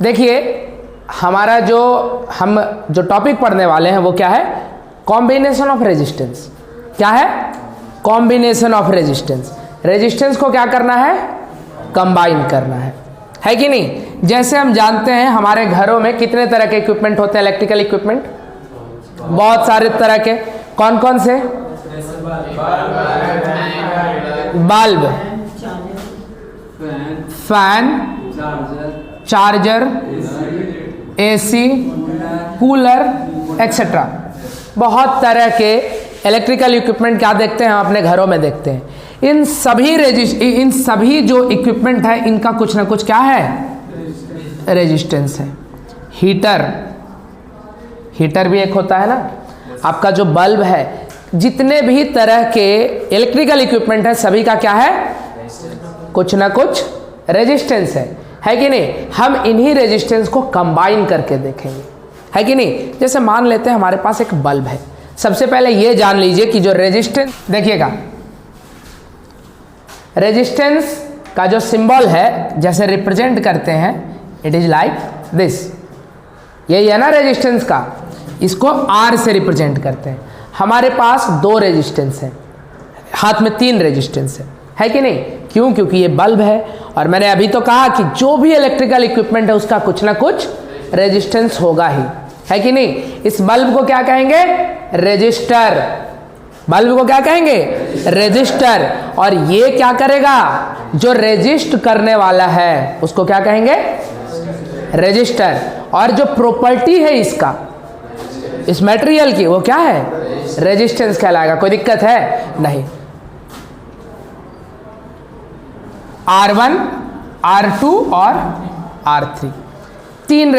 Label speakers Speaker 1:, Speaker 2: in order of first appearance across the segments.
Speaker 1: देखिए हमारा हम जो टॉपिक पढ़ने वाले हैं वो क्या है? Combination of resistance. क्या है? Combination of resistance. रेजिस्टेंस को क्या करना है? कंबाइन करना है कि नहीं? जैसे हम जानते हैं हमारे घरों में कितने तरह के इक्विपमेंट होते हैं, इलेक्ट्रिकल इक्विपमेंट बहुत सारे तरह के। कौन कौन से? Bulb, fan, charger, AC, cooler etcetera. बहुत तरह के इलेक्ट्रिकल इक्विपमेंट क्या देखते हैं हम अपने घरों में देखते हैं। इन सभी जो इक्विपमेंट है इनका कुछ ना कुछ क्या है? रेजिस्टेंस है। हीटर भी एक होता है ना। आपका जो बल्ब है, जितने भी तरह के इलेक्ट्रिकल इक्विपमेंट है सभी का क्या है? कुछ ना कुछ रेजिस्टेंस है कि नहीं? हम इन्हीं रेजिस्टेंस को कंबाइन करके देखेंगे, है कि नहीं? जैसे मान लेते हैं हमारे पास एक बल्ब है। सबसे पहले ये जान लीजिए कि जो रेजिस्टेंस, देखिएगा रेजिस्टेंस का जो सिंबल है जैसे रिप्रेजेंट करते हैं, इट इज लाइक दिस। यही है ना रेजिस्टेंस का। इसको आर से रिप्रेजेंट करते हैं। हमारे पास 2 रेजिस्टेंस है, हाथ में 3 रेजिस्टेंस है कि नहीं? क्यों? क्योंकि ये बल्ब है और मैंने अभी तो कहा कि जो भी इलेक्ट्रिकल इक्विपमेंट है उसका कुछ ना कुछ रेजिस्टेंस होगा ही, है कि नहीं? इस बल्ब को क्या कहेंगे? रेजिस्टर। बल्ब को क्या कहेंगे? रेजिस्टर। और ये क्या करेगा? जो रेजिस्ट करने वाला है उसको क्या कहेंगे? रेजिस्टर। और जो प्रॉपर्टी है इसका, इस मटेरियल की, वो क्या है? रेजिस्टेंस कहलाएगा। कोई दिक्कत है? नहीं। R1, R2 और R3 3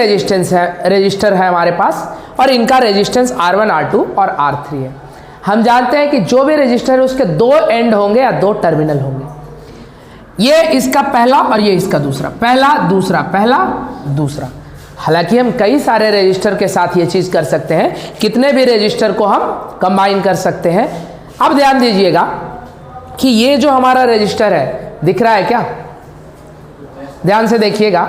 Speaker 1: रजिस्टर है हमारे पास और इनका रेजिस्टेंस R1, R2 और R3 है। हम जानते हैं कि जो भी रजिस्टर है उसके 2 एंड होंगे या 2 टर्मिनल होंगे। ये इसका पहला और ये इसका दूसरा, पहला दूसरा, पहला दूसरा। हालांकि हम कई सारे रजिस्टर के साथ ये चीज़ कर सकते हैं, कितने भी रजिस्टर को हम कंबाइन कर सकते हैं। अब ध्यान दीजिएगा कि ये जो हमारा रजिस्टर है, दिख रहा है क्या? ध्यान से देखिएगा।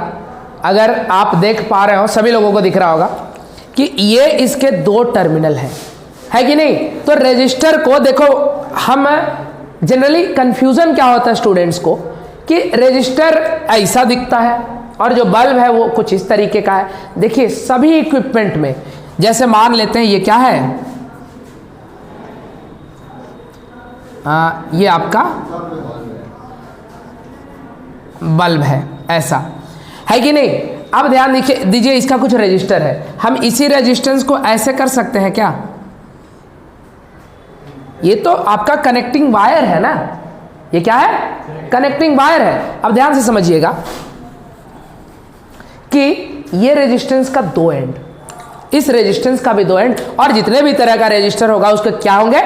Speaker 1: अगर आप देख पा रहे हो, सभी लोगों को दिख रहा होगा कि ये इसके 2 टर्मिनल है कि नहीं? तो रजिस्टर को देखो, हम जनरली कंफ्यूजन क्या होता है स्टूडेंट्स को कि रजिस्टर ऐसा दिखता है और जो बल्ब है वो कुछ इस तरीके का है। देखिए सभी इक्विपमेंट में, जैसे मान लेते हैं ये क्या है? ये आपका बल्ब है, ऐसा है कि नहीं? अब ध्यान दीजिए इसका कुछ रजिस्टर है। हम इसी रेजिस्टेंस को ऐसे कर सकते हैं क्या? ये तो आपका कनेक्टिंग वायर है ना। ये क्या है? कनेक्टिंग वायर है। अब ध्यान से समझिएगा कि ये रेजिस्टेंस का 2 एंड, इस रेजिस्टेंस का भी 2 एंड, और जितने भी तरह का रेजिस्टर होगा उसके क्या होंगे?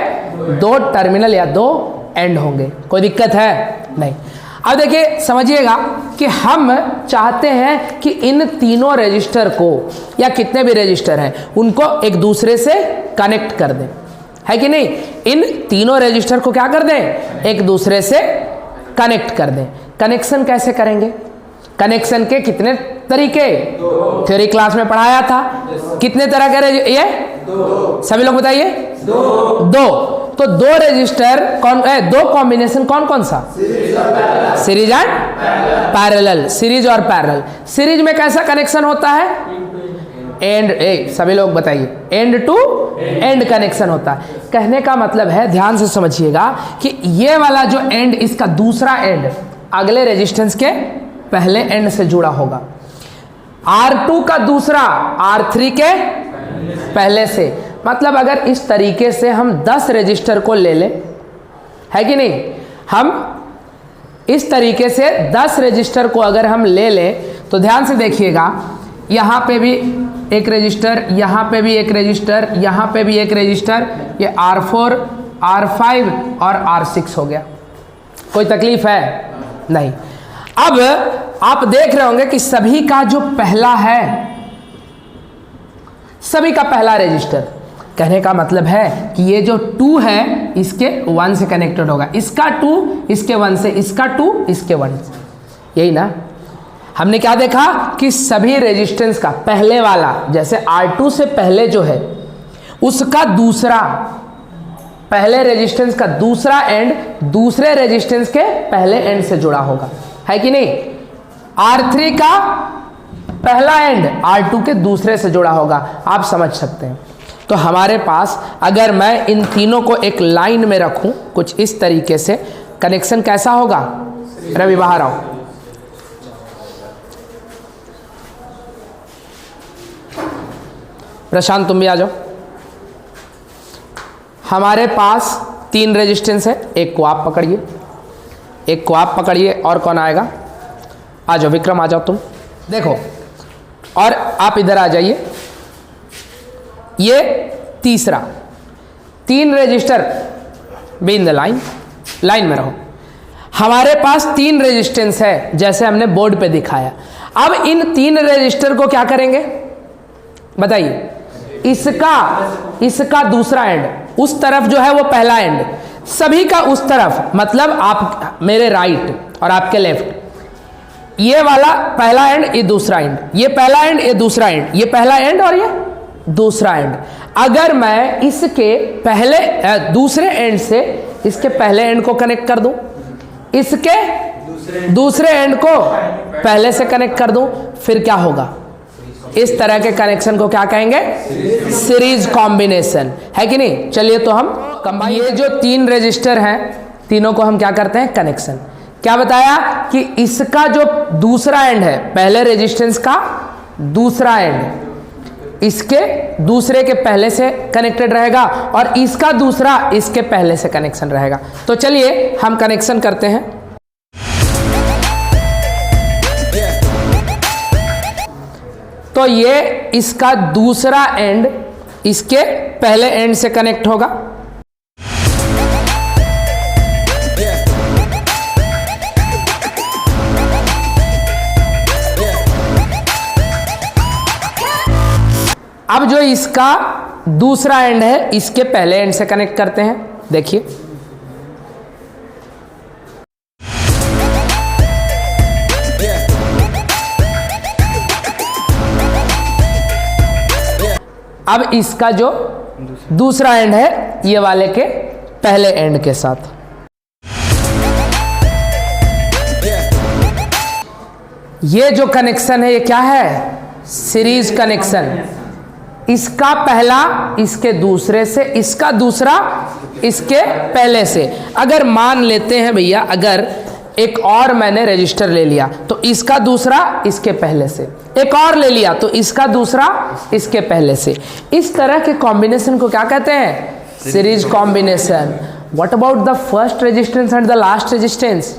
Speaker 1: 2 टर्मिनल या 2 एंड होंगे। कोई दिक्कत है? नहीं। अब देखिए समझिएगा कि हम चाहते हैं कि इन तीनों रजिस्टर को, या कितने भी रजिस्टर हैं, उनको एक दूसरे से कनेक्ट कर दें, है कि नहीं? इन तीनों रजिस्टर को क्या कर दें? एक दूसरे से कनेक्ट कर दें। कनेक्शन कैसे करेंगे? कनेक्शन के कितने तरीके थ्योरी क्लास में पढ़ाया था। कितने तरह के ये? 2। सभी लोग बताइए। 2। तो 2 रजिस्टर कौन है? 2 कॉम्बिनेशन कौन कौन सा? Series and parallel. सीरीज और पैरेलल। सीरीज में कैसा कनेक्शन होता है? एंड, सभी लोग बताइए। एंड टू एंड कनेक्शन होता है। कहने का मतलब है, ध्यान से समझिएगा कि ये वाला जो एंड, इसका दूसरा एंड अगले रेजिस्टेंस के पहले एंड से जुड़ा होगा। R2 का दूसरा R3 के पहले से। मतलब अगर इस तरीके से हम 10 रजिस्टर को ले लें, है कि नहीं? हम इस तरीके से 10 रजिस्टर को अगर हम ले लें तो ध्यान से देखिएगा, यहाँ पे भी एक रजिस्टर, यहाँ पे भी एक रजिस्टर, यहाँ पे भी एक रजिस्टर, ये R4, R5 और R6 हो गया। कोई तकलीफ है? नहीं। अब आप देख रहे होंगे कि सभी का जो पहला है, सभी का पहला रजिस्टर, कहने का मतलब है कि ये जो 2 है इसके 1 से कनेक्टेड होगा, इसका 2 इसके 1 से, इसका 2 इसके 1 से, यही ना। हमने क्या देखा कि सभी रेजिस्टेंस का पहले वाला, जैसे R2 से पहले जो है उसका दूसरा, पहले रेजिस्टेंस का दूसरा एंड दूसरे रेजिस्टेंस के पहले एंड से जुड़ा होगा, है कि नहीं। R3 का पहला एंड R2 के दूसरे से जुड़ा होगा, आप समझ सकते हैं। तो हमारे पास अगर मैं इन तीनों को एक लाइन में रखूं कुछ इस तरीके से, कनेक्शन कैसा होगा। रवि बाहर आओ। प्रशांत तुम भी आ जाओ। हमारे पास 3 रेजिस्टेंस है, एक को आप पकड़िए, एक को आप पकड़िए, और कौन आएगा। आ जाओ विक्रम, आ जाओ तुम। देखो, और आप इधर आ जाइए। ये तीसरा, 3 register be in the line, line में रहो। हमारे पास 3 रेजिस्टेंस है जैसे हमने बोर्ड पे दिखाया। अब इन 3 रेजिस्टर को क्या करेंगे बताइए। इसका दूसरा एंड, उस तरफ जो है वो पहला एंड, सभी का उस तरफ, मतलब आप मेरे राइट और आपके लेफ्ट, ये वाला पहला एंड, ये दूसरा एंड, ये पहला एंड, ये दूसरा एंड, ये पहला एंड और ये दूसरा एंड। अगर मैं इसके पहले दूसरे एंड से इसके पहले एंड को कनेक्ट कर दूं, इसके दूसरे एंड को पहले से कनेक्ट कर दूं, फिर क्या होगा। इस तरह के कनेक्शन को क्या कहेंगे, सीरीज कॉम्बिनेशन, है कि नहीं। चलिए तो हम कंबाइन, ये जो 3 रजिस्टर हैं तीनों को हम क्या करते हैं, कनेक्शन। क्या बताया कि इसका जो दूसरा एंड है, पहले रेजिस्टेंस का दूसरा एंड इसके दूसरे के पहले से कनेक्टेड रहेगा और इसका दूसरा इसके पहले से कनेक्शन रहेगा। तो चलिए हम कनेक्शन करते हैं। तो ये इसका दूसरा एंड इसके पहले एंड से कनेक्ट होगा, अब जो इसका दूसरा एंड है इसके पहले एंड से कनेक्ट करते हैं। देखिए, अब इसका जो दूसरा एंड है ये वाले के पहले एंड के साथ। ये जो कनेक्शन है ये क्या है, सीरीज कनेक्शन। इसका पहला इसके दूसरे से, इसका दूसरा इसके पहले से। अगर मान लेते हैं भैया, अगर एक और मैंने रजिस्टर ले लिया तो इसका दूसरा इसके पहले से, एक और ले लिया तो इसका दूसरा इसके पहले से, इस तरह के कॉम्बिनेशन को क्या कहते हैं, series combination. What about the first resistance and the last resistance,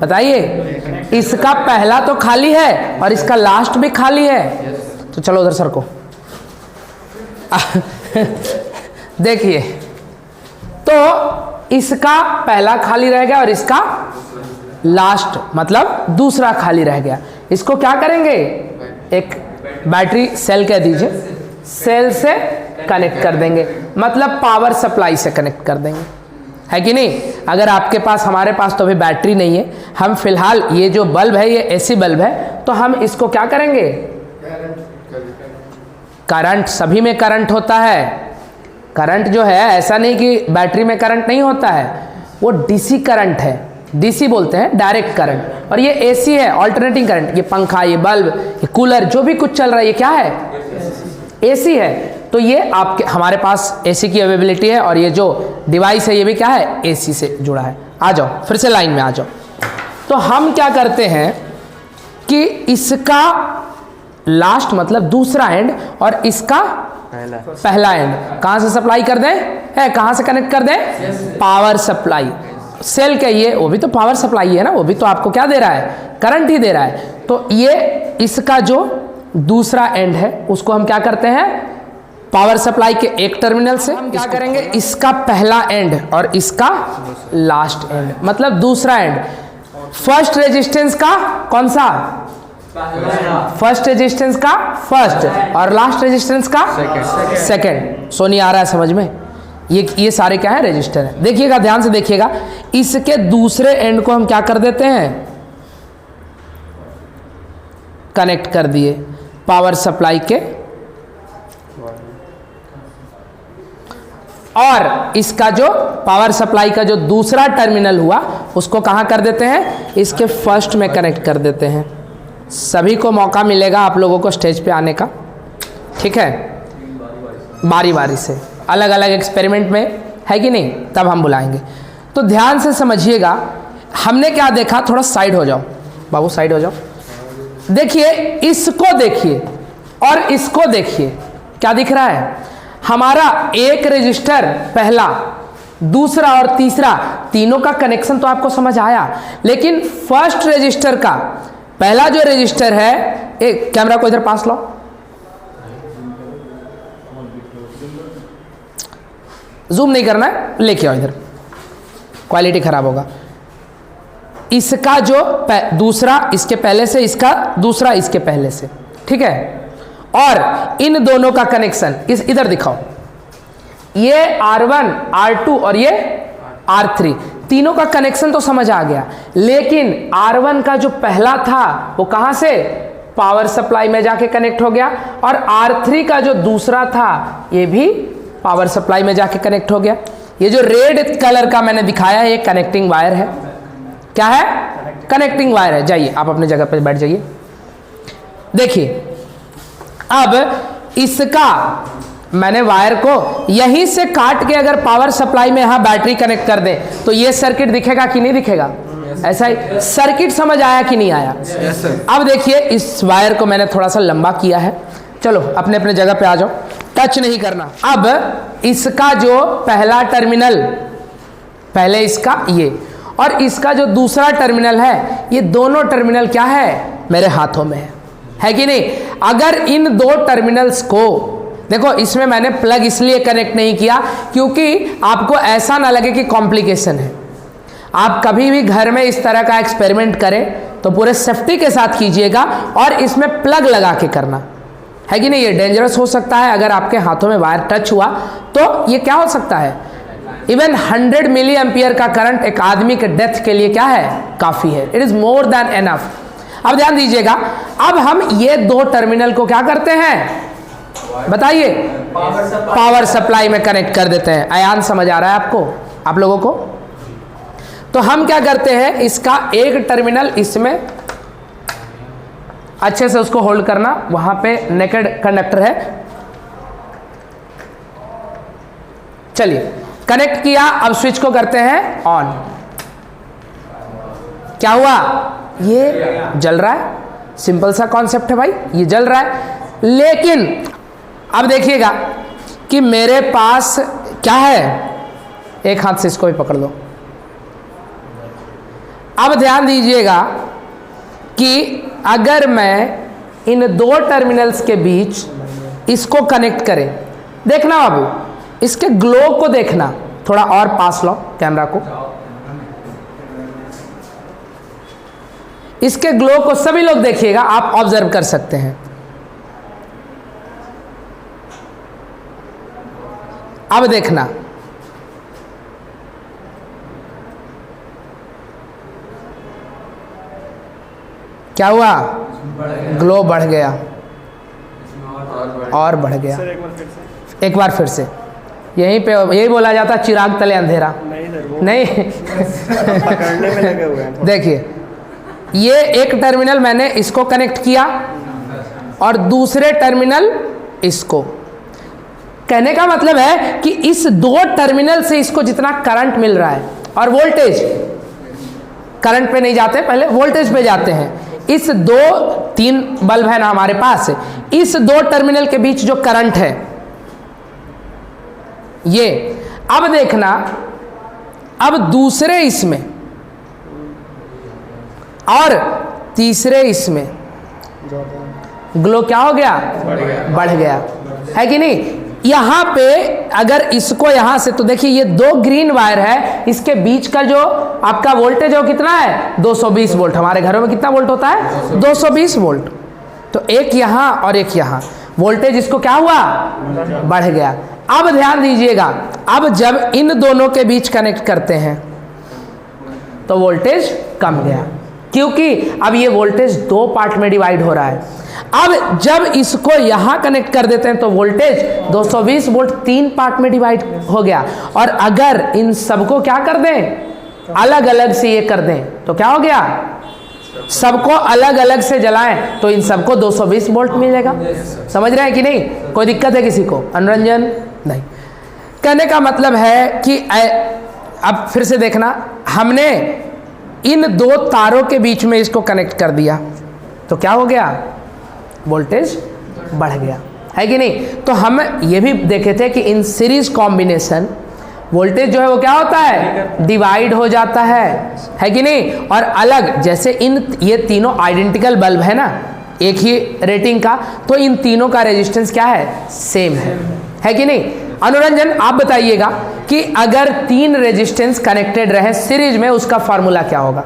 Speaker 1: बताइए। इसका पहला तो खाली है और इसका लास्ट भी खाली है, तो चलो उधर सर को देखिए, तो इसका पहला खाली रह गया और इसका लास्ट मतलब दूसरा खाली रह गया। इसको क्या करेंगे, एक बैटरी सेल कह दीजिए, सेल से कनेक्ट कर देंगे, मतलब पावर सप्लाई से कनेक्ट कर देंगे, है कि नहीं। अगर आपके पास, हमारे पास तो अभी बैटरी नहीं है, हम फिलहाल ये जो बल्ब है ये एसी बल्ब है, तो हम इसको क्या करेंगे, करंट, सभी में करंट होता है। करंट जो है, ऐसा नहीं कि बैटरी में करंट नहीं होता है, वो डीसी करंट है, डीसी बोलते हैं, डायरेक्ट करंट। और ये एसी है, ऑल्टरनेटिंग करंट। ये पंखा, ये बल्ब, ये कूलर, जो भी कुछ चल रहा है ये क्या है, एसी है। तो ये आपके, हमारे पास एसी की अवेलेबिलिटी है और ये जो डिवाइस है ये भी क्या है, एसी से जुड़ा है। आ जाओ फिर से लाइन में आ जाओ। तो हम क्या करते हैं कि इसका लास्ट मतलब दूसरा एंड और इसका पहला एंड कहां से सप्लाई कर दें, है कहां से कनेक्ट कर दें, पावर सप्लाई। सेल कहिए, वो भी तो पावर सप्लाई है ना, वो भी तो आपको क्या दे रहा है, करंट ही दे रहा है। तो ये इसका जो दूसरा एंड है उसको हम क्या करते हैं, पावर सप्लाई के एक टर्मिनल से हम क्या करेंगे, इसका पहला एंड और इसका लास्ट एंड मतलब दूसरा एंड। फर्स्ट रेजिस्टेंस का कौन सा, फर्स्ट रेजिस्टेंस का फर्स्ट और लास्ट रेजिस्टेंस का सेकंड। सोनी आ रहा है समझ में, ये सारे क्या है, रेजिस्टर है। देखिएगा, ध्यान से देखिएगा, इसके दूसरे एंड को हम क्या कर देते हैं, कनेक्ट कर दिए पावर सप्लाई के, और इसका जो पावर सप्लाई का जो दूसरा टर्मिनल हुआ उसको कहाँ कर देते हैं, इसके फर्स्ट में कनेक्ट कर देते हैं। सभी को मौका मिलेगा आप लोगों को स्टेज पे आने का, ठीक है, बारी बारी से, अलग अलग एक्सपेरिमेंट में, है कि नहीं, तब हम बुलाएंगे। तो ध्यान से समझिएगा, हमने क्या देखा, थोड़ा साइड हो जाओ बाबू, साइड हो जाओ। देखिए, इसको देखिए और इसको देखिए, क्या दिख रहा है, हमारा एक रजिस्टर पहला, दूसरा और तीसरा, तीनों का कनेक्शन तो आपको समझ आया, लेकिन फर्स्ट रजिस्टर का पहला जो रजिस्टर है, एक कैमरा को इधर पास लाओ, जूम नहीं करना है, लेके आओ इधर, क्वालिटी खराब होगा। इसका जो दूसरा इसके पहले से, इसका दूसरा इसके पहले से, ठीक है, और इन दोनों का कनेक्शन इस इधर दिखाओ, ये R1 R2 और ये R3, तीनों का कनेक्शन तो समझ आ गया, लेकिन R1 का जो पहला था वो कहां से, पावर सप्लाई में जाके कनेक्ट हो गया, और R3 का जो दूसरा था ये भी पावर सप्लाई में जाके कनेक्ट हो गया। ये जो रेड कलर का मैंने दिखाया है, ये कनेक्टिंग वायर है, क्या है, कनेक्टिंग वायर है। जाइए आप अपने जगह पर बैठ जाइए। देखिए, अब इसका मैंने वायर को यहीं से काट के अगर पावर सप्लाई में यहां बैटरी कनेक्ट कर दें तो ये सर्किट दिखेगा कि नहीं दिखेगा, ऐसा ही सर्किट समझ आया कि नहीं आया। अब देखिए, इस वायर को मैंने थोड़ा सा लंबा किया है, चलो अपने अपने जगह पे आ जाओ, टच नहीं करना। अब इसका जो पहला टर्मिनल, पहले इसका ये, और इसका जो दूसरा टर्मिनल है, ये दोनों टर्मिनल क्या है, मेरे हाथों में है कि नहीं। अगर इन दो टर्मिनल्स को देखो, इसमें मैंने प्लग इसलिए कनेक्ट नहीं किया क्योंकि आपको ऐसा ना लगे कि कॉम्प्लिकेशन है। आप कभी भी घर में इस तरह का एक्सपेरिमेंट करें तो पूरे सेफ्टी के साथ कीजिएगा, और इसमें प्लग लगा के करना, है कि नहीं। ये डेंजरस हो सकता है, अगर आपके हाथों में वायर टच हुआ तो ये क्या हो सकता है, इवन 100 मिली एम्पियर का करंट एक आदमी के डेथ के लिए क्या है, काफी है, it is more than enough. अब ध्यान दीजिएगा, अब हम ये दो टर्मिनल को क्या करते हैं, बताइए, पावर सप्लाई में कनेक्ट कर देते हैं। आयान समझ आ रहा है आपको, आप लोगों को। तो हम क्या करते हैं, इसका एक टर्मिनल इसमें, अच्छे से उसको होल्ड करना, वहां पे नेकेड कंडक्टर है, चलिए कनेक्ट किया। अब स्विच को करते हैं ऑन, क्या हुआ, ये जल रहा है, सिंपल सा कॉन्सेप्ट है भाई, ये जल रहा है। लेकिन अब देखिएगा कि मेरे पास क्या है, एक हाथ से इसको भी पकड़ लो। अब ध्यान दीजिएगा कि अगर मैं इन दो टर्मिनल्स के बीच इसको कनेक्ट करें, देखना बाबू, इसके ग्लो को देखना, थोड़ा और पास लो कैमरा को, इसके ग्लो को सभी लोग देखिएगा, आप ऑब्जर्व कर सकते हैं। अब देखना, क्या हुआ, ग्लो बढ़ गया और बढ़ गया। एक बार फिर से, यहीं पे यही बोला जाता चिराग तले अंधेरा नहीं
Speaker 2: पकड़ने में लगे हुए हैं।
Speaker 1: देखिए, ये एक टर्मिनल मैंने इसको कनेक्ट किया और दूसरे टर्मिनल इसको। कहने का मतलब है कि इस दो टर्मिनल से इसको जितना करंट मिल रहा है, और वोल्टेज, करंट पे नहीं जाते, पहले वोल्टेज पे जाते हैं। इस दो, तीन बल्ब है ना हमारे पास, इस दो टर्मिनल के बीच जो करंट है ये, अब देखना, अब दूसरे इसमें और तीसरे इसमें ग्लो क्या हो गया, बढ़ गया, है कि नहीं। यहां पे अगर इसको यहां से, तो देखिए ये दो ग्रीन वायर है, इसके बीच का जो आपका वोल्टेज है वो कितना है, 220 वोल्ट। हमारे घरों में कितना वोल्ट होता है, 220 वोल्ट। तो एक यहां और एक यहां, वोल्टेज इसको क्या हुआ, बढ़ गया। अब ध्यान दीजिएगा, अब जब इन दोनों के बीच कनेक्ट करते हैं तो वोल्टेज कम गया, क्योंकि अब ये वोल्टेज दो पार्ट में डिवाइड हो रहा है। अब जब इसको यहां कनेक्ट कर देते हैं तो वोल्टेज 220 वोल्ट 3 पार्ट में डिवाइड हो गया। और अगर इन सबको क्या कर दें, अलग अलग से ये कर दें तो क्या हो गया, सबको अलग अलग से जलाएं तो इन सबको 220 वोल्ट मिलेगा। समझ रहे हैं कि नहीं? कोई दिक्कत है किसी को? अनुरंजन नहीं। कहने का मतलब है कि अब फिर से देखना, हमने इन दो तारों के बीच में इसको कनेक्ट कर दिया तो क्या हो गया, वोल्टेज बढ़ गया, है कि नहीं? तो हम ये भी देखे थे कि इन सीरीज कॉम्बिनेशन वोल्टेज जो है वो क्या होता है, डिवाइड हो जाता है कि नहीं? और अलग, जैसे ये तीनों आइडेंटिकल बल्ब है ना, एक ही रेटिंग का, तो इन तीनों का रेजिस्टेंस क्या है, सेम है कि नहीं? अनुरंजन आप बताइएगा कि अगर 3 रेजिस्टेंस कनेक्टेड रहे सीरीज में, उसका फार्मूला क्या होगा?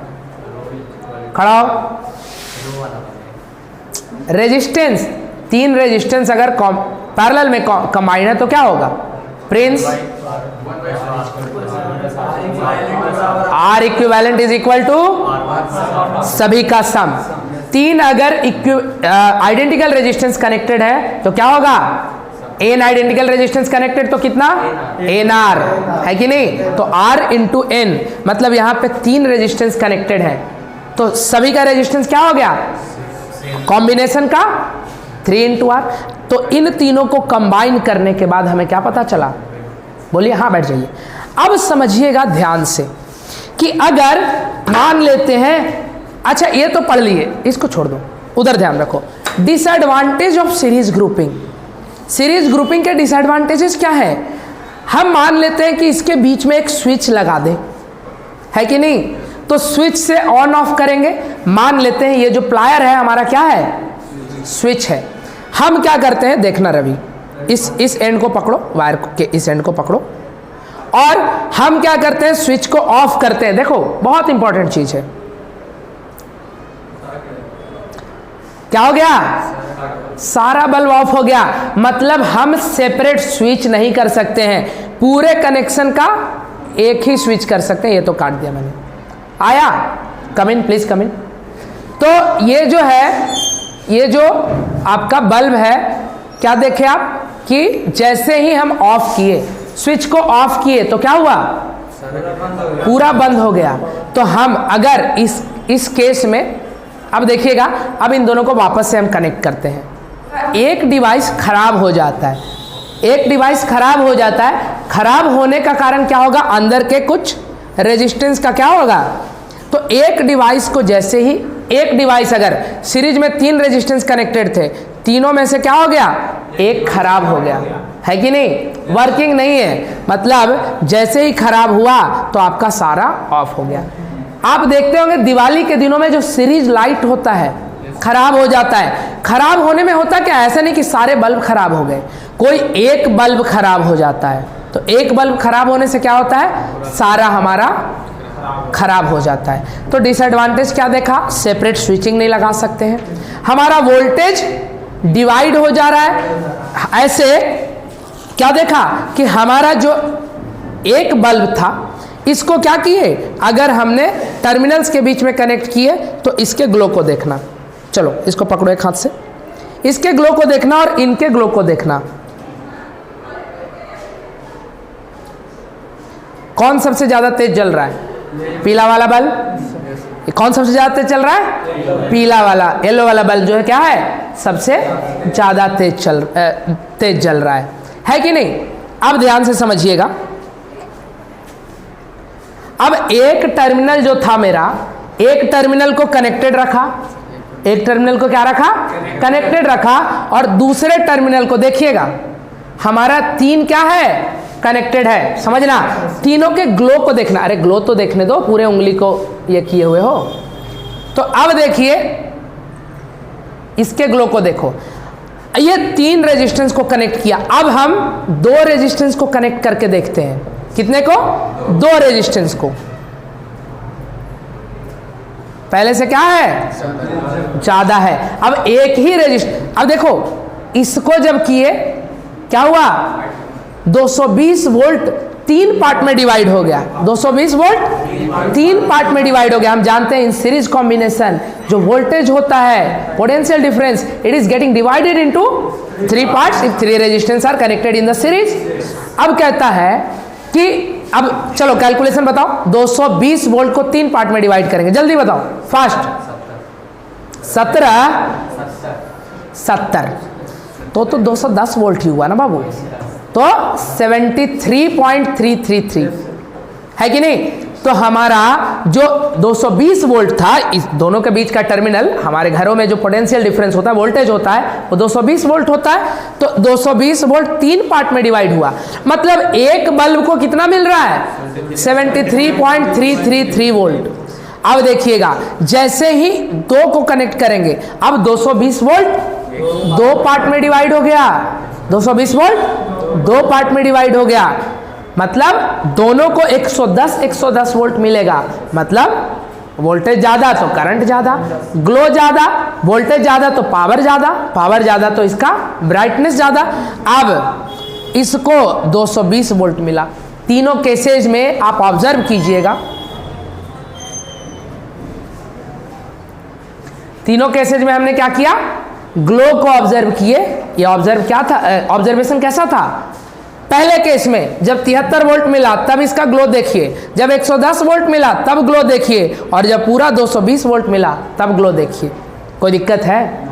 Speaker 1: खड़ा हो। रेजिस्टेंस, 3 रेजिस्टेंस अगर पैरेलल में कंबाइन है तो क्या होगा Prince? R equivalent is equal to सभी का सम। 3 अगर आइडेंटिकल रेजिस्टेंस कनेक्टेड है तो क्या होगा, एन आइडेंटिकल रेजिस्टेंस कनेक्टेड तो कितना, एन आर, है कि नहीं? तो आर इंटू एन, मतलब यहां पे 3 रेजिस्टेंस कनेक्टेड है तो सभी का रेजिस्टेंस क्या हो गया, कॉम्बिनेशन का 3 इंटू आर। तो इन तीनों को कंबाइन करने के बाद हमें क्या पता चला, बोलिए, हाँ बैठ जाइए। अब समझिएगा ध्यान से कि अगर मान लेते हैं, अच्छा ये तो पढ़ लिए, इसको छोड़ दो, उधर ध्यान रखो। Disadvantage of series grouping. Series grouping के डिसएडवांटेजेस क्या है? हम मान लेते हैं कि इसके बीच में एक स्विच लगा दें, है कि नहीं? तो स्विच से ऑन ऑफ करेंगे, मान लेते हैं ये जो प्लायर है हमारा क्या है, स्विच है। हम क्या करते हैं, देखना रवि, इस एंड को पकड़ो, वायर के इस एंड को पकड़ो, और हम क्या करते हैं, स्विच को ऑफ करते हैं। देखो बहुत इंपॉर्टेंट चीज है, क्या हो गया, सारा बल्ब ऑफ हो गया। मतलब हम सेपरेट स्विच नहीं कर सकते हैं, पूरे कनेक्शन का एक ही स्विच कर सकते हैं। ये तो काट दिया मैंने, आया, कम इन प्लीज कम इन। तो ये जो है, ये जो आपका बल्ब है, क्या देखे आप कि जैसे ही हम ऑफ किए, स्विच को ऑफ किए तो क्या हुआ, पूरा बंद हो गया। तो हम अगर इस केस में, अब देखिएगा, अब इन दोनों को वापस से हम कनेक्ट करते हैं। एक डिवाइस खराब हो जाता है, एक डिवाइस खराब हो जाता है, खराब होने का कारण क्या होगा, अंदर के कुछ रेजिस्टेंस का क्या होगा। तो एक डिवाइस को जैसे ही, एक डिवाइस अगर सीरीज में 3 रेजिस्टेंस कनेक्टेड थे, तीनों में से क्या हो गया, एक खराब हो गया, है कि नहीं, वर्किंग नहीं है। मतलब जैसे ही खराब हुआ तो आपका सारा ऑफ हो गया। आप देखते होंगे दिवाली के दिनों में जो सीरीज लाइट होता है खराब हो जाता है। खराब होने में होता क्या, ऐसा नहीं कि सारे बल्ब खराब हो गए, कोई एक बल्ब खराब हो जाता है। तो एक बल्ब खराब होने से क्या होता है, सारा हमारा खराब हो जाता है। तो डिसएडवांटेज क्या देखा, सेपरेट स्विचिंग नहीं लगा सकते हैं, हमारा वोल्टेज डिवाइड हो जा रहा है। ऐसे क्या देखा कि हमारा जो एक बल्ब था, इसको क्या किए, अगर हमने टर्मिनल्स के बीच में कनेक्ट किए तो इसके ग्लो को देखना। चलो इसको पकड़ो एक हाथ से, इसके ग्लो को देखना और इनके ग्लो को देखना, कौन सबसे ज्यादा तेज जल रहा है, पीला वाला बल्ब। कौन सबसे ज्यादा तेज चल रहा है, पीला वाला, येलो वाला बल्ब जो है क्या है, सबसे ज्यादा तेज जल रहा है कि नहीं। अब ध्यान से समझिएगा, अब एक टर्मिनल जो था मेरा, एक टर्मिनल को कनेक्टेड रखा, एक टर्मिनल को क्या रखा, कनेक्टेड रखा, और दूसरे टर्मिनल को देखिएगा, हमारा 3 क्या है, कनेक्टेड है। समझना, तीनों के ग्लो को देखना। अरे ग्लो तो देखने दो, पूरे उंगली को ये किए हुए हो। तो अब देखिए इसके ग्लो को देखो, ये 3 रेजिस्टेंस को कनेक्ट किया। अब हम 2 रेजिस्टेंस को कनेक्ट करके देखते हैं, कितने को, 2 रेजिस्टेंस को। पहले से क्या है, ज्यादा है। अब एक ही रेजिस्टेंस, अब देखो इसको जब किए क्या हुआ, 220 वोल्ट 3 पार्ट में डिवाइड हो गया। 220 वोल्ट 3 पार्ट में डिवाइड हो गया। हम जानते हैं इन सीरीज कॉम्बिनेशन जो वोल्टेज होता है, potential difference, it is getting divided into 3 parts if 3 resistance R connected in the series. अब कहता है कि अब चलो कैलकुलेशन बताओ, 220 वोल्ट को 3 पार्ट में डिवाइड करेंगे, जल्दी बताओ फास्ट। 70 तो 210 वोल्ट ही हुआ ना बाबू, तो 73.333 है कि नहीं। तो हमारा जो 220 वोल्ट था, इस दोनों के बीच का टर्मिनल, हमारे घरों में जो पोटेंशियल डिफरेंस होता है, वोल्टेज होता है, वो 220 वोल्ट होता है। तो 220 वोल्ट 3 पार्ट में डिवाइड हुआ, मतलब एक बल्ब को कितना मिल रहा है 73.333 वोल्ट। अब देखिएगा जैसे ही 2 को कनेक्ट करेंगे, अब 220 वोल्ट 2 पार्ट में डिवाइड हो गया, 220 वोल्ट 2 पार्ट में डिवाइड हो गया, मतलब दोनों को 110 वोल्ट मिलेगा। मतलब वोल्टेज ज्यादा तो करंट ज्यादा, ग्लो ज्यादा, वोल्टेज ज्यादा तो पावर ज्यादा, पावर ज्यादा तो इसका ब्राइटनेस ज्यादा। अब इसको 220 वोल्ट मिला। तीनों केसेज में आप ऑब्जर्व कीजिएगा, तीनों केसेज में हमने क्या किया, ग्लो को ऑब्जर्व किए। ये ऑब्जर्व क्या था, ऑब्जर्वेशन कैसा था, पहले केस में जब 73 वोल्ट मिला तब इसका ग्लो देखिए, जब 110 वोल्ट मिला तब ग्लो देखिए, और जब पूरा 220 वोल्ट मिला तब ग्लो देखिए। कोई दिक्कत है,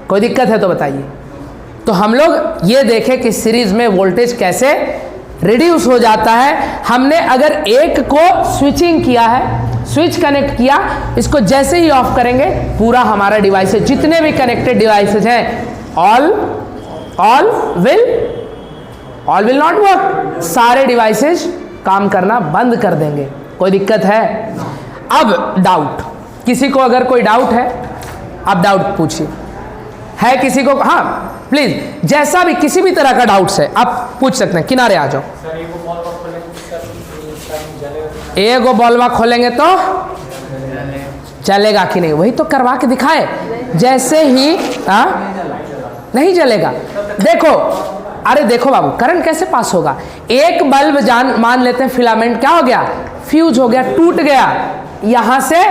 Speaker 1: कोई दिक्कत है तो बताइए। तो हम लोग ये देखें कि सीरीज में वोल्टेज कैसे रिड्यूस हो जाता है। हमने अगर एक को स्विचिंग किया है, स्विच कनेक्ट किया, इसको जैसे ही ऑफ करेंगे पूरा हमारा डिवाइसेज, जितने भी कनेक्टेड डिवाइसेज हैं, ऑल विल नॉट वर्क, सारे डिवाइसेज काम करना बंद कर देंगे। कोई दिक्कत है। अब डाउट, किसी को अगर कोई डाउट है आप डाउट पूछिए, है किसी को, हाँ प्लीज, जैसा भी किसी भी तरह का डाउट्स है आप पूछ सकते हैं, किनारे आ जाओ। एगो बॉलवा खोलेंगे तो चलेगा कि नहीं, वही तो करवा के दिखाए। जैसे ही नहीं जलेगा, देखो, अरे देखो बाबू, करंट कैसे पास होगा। एक बल्ब मान लेते हैं फिलामेंट क्या हो गया, फ्यूज हो गया, टूट गया, यहां से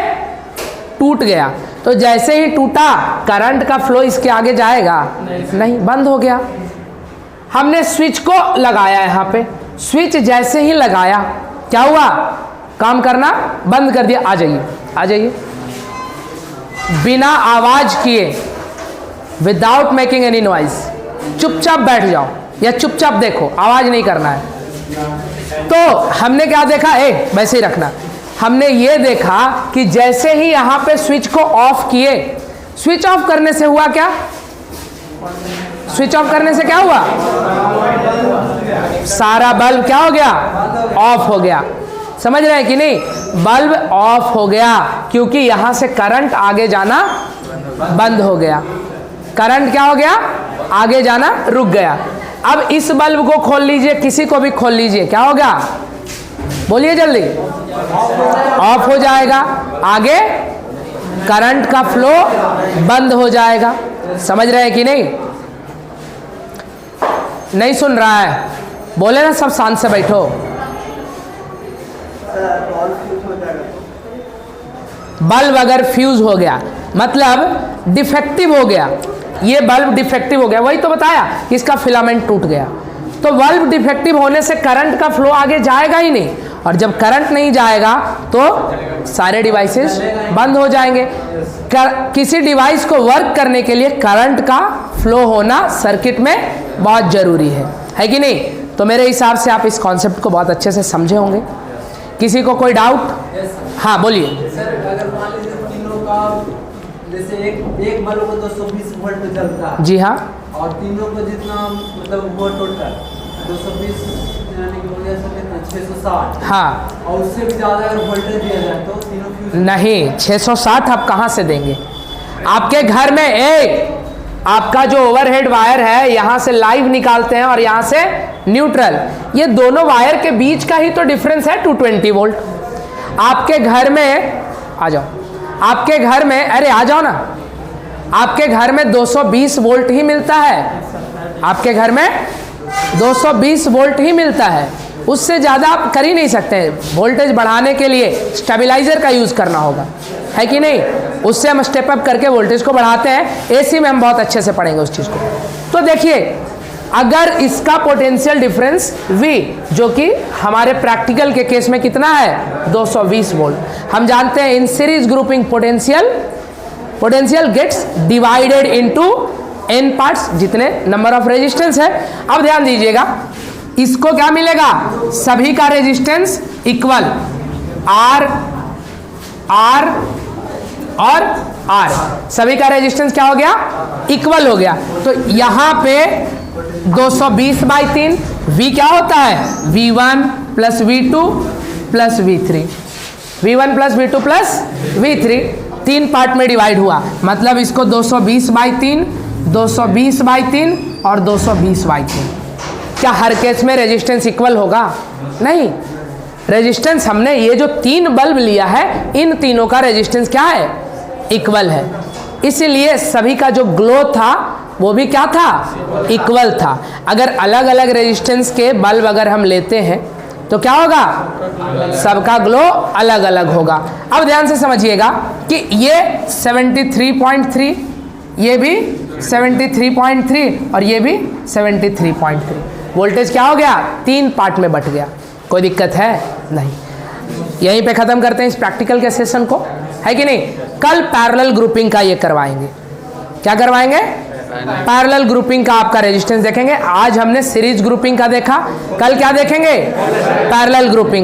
Speaker 1: टूट गया, तो जैसे ही टूटा करंट का फ्लो इसके आगे जाएगा नहीं, बंद हो गया। हमने स्विच को लगाया यहां पे, स्विच जैसे ही लगाया क्या हुआ, काम करना बंद कर दिया। आ जाइए, आ जाइए, बिना आवाज किए, विदाउट मेकिंग एनी नॉइज, चुपचाप बैठ जाओ या चुपचाप देखो, आवाज नहीं करना है। तो हमने क्या देखा, वैसे ही रखना। हमने ये देखा कि जैसे ही यहां पे स्विच को ऑफ किए, स्विच ऑफ करने से हुआ क्या, स्विच ऑफ करने से क्या हुआ, सारा बल्ब क्या हो गया, ऑफ हो गया। समझ रहे हैं कि नहीं, बल्ब ऑफ हो गया क्योंकि यहां से करंट आगे जाना बंद हो गया, करंट क्या हो गया, आगे जाना रुक गया। अब इस बल्ब को खोल लीजिए, किसी को भी खोल लीजिए, क्या होगा, बोलिए जल्दी, ऑफ हो जाएगा, आगे करंट का फ्लो बंद हो जाएगा। समझ रहे हैं कि नहीं, नहीं सुन रहा है, बोले ना सब शांत से बैठो। बल्ब अगर फ्यूज हो गया मतलब डिफेक्टिव हो गया, ये बल्ब डिफेक्टिव हो गया, वही तो बताया कि इसका फिलामेंट टूट गया। तो बल्ब डिफेक्टिव होने से करंट का फ्लो आगे जाएगा ही नहीं, और जब करंट नहीं जाएगा तो सारे डिवाइसेस बंद हो जाएंगे। किसी डिवाइस को वर्क करने के लिए करंट का फ्लो होना सर्किट में बहुत जरूरी है कि नहीं। तो मेरे हिसाब से आप इस कॉन्सेप्ट को बहुत अच्छे से समझे होंगे। किसी को कोई डाउट, हाँ बोलिए।
Speaker 3: सर अगर मान लीजिए तीनों का जैसे एक बल्ब को 220 वोल्ट पे चलता है,
Speaker 1: जी हाँ,
Speaker 3: और तीनों को जितना मतलब वो टोटल 220 यानी कि हो गया सर 660,
Speaker 1: हाँ,
Speaker 3: और उससे भी ज़्यादा अगर वोल्टेज दिया जाए तो तीनों फ्यूज
Speaker 1: नहीं 660 आप कहाँ से देंगे। आपके घर में आपका जो ओवरहेड वायर है यहाँ से लाइव निकालते हैं और यहाँ से न्यूट्रल, ये दोनों वायर के बीच का ही तो डिफरेंस है 220 वोल्ट। आपके घर में आ जाओ, आपके घर में, अरे आ जाओ ना, आपके घर में 220 वोल्ट ही मिलता है, आपके घर में 220 वोल्ट ही मिलता है। उससे ज़्यादा आप कर ही नहीं सकते हैं। वोल्टेज बढ़ाने के लिए स्टेबलाइजर का यूज़ करना होगा, है कि नहीं? उससे हम स्टेप अप करके वोल्टेज को बढ़ाते हैं। एसी में हम बहुत अच्छे से पढ़ेंगे उस चीज़ को। तो देखिए, अगर इसका पोटेंशियल डिफरेंस V, जो कि हमारे प्रैक्टिकल के केस में कितना है 220 वोल्ट। हम जानते हैं in series grouping potential gets divided into n parts, जितने नंबर ऑफ रेजिस्टेंस है। अब ध्यान दीजिएगा, इसको क्या मिलेगा, सभी का रेजिस्टेंस इक्वल, R और R, सभी का रेजिस्टेंस क्या हो गया, इक्वल हो गया। तो यहां पे 220/3 V क्या होता है, V1 plus V2 plus V3, V1 plus V2 plus V3, 3 part में डिवाइड हुआ। मतलब इसको 220/3, 220/3 और 220/3। क्या हर केस में रेजिस्टेंस इक्वल होगा? नहीं। रेजिस्टेंस हमने ये जो 3 बल्ब लिया है, इन तीनों का रेजिस्टेंस क्या है, इक्वल है। इसीलिए सभी का जो ग्लो था वो भी क्या था, इक्वल था। अगर अलग अलग रेजिस्टेंस के बल्ब अगर हम लेते हैं तो क्या होगा, सबका ग्लो अलग अलग होगा। अब ध्यान से समझिएगा कि ये 73.3, ये भी 73.3 और ये भी 73.3। वोल्टेज क्या हो गया, 3 पार्ट में बट गया। कोई दिक्कत है? नहीं। यहीं पे ख़त्म करते हैं इस प्रैक्टिकल के सेशन को, है कि नहीं? कल पैरेलल ग्रुपिंग का ये करवाएंगे। क्या करवाएंगे? पैरेलल ग्रुपिंग का आपका रेजिस्टेंस देखेंगे। आज हमने सीरीज ग्रुपिंग का देखा, कल क्या देखेंगे, पैरेलल ग्रुपिंग का।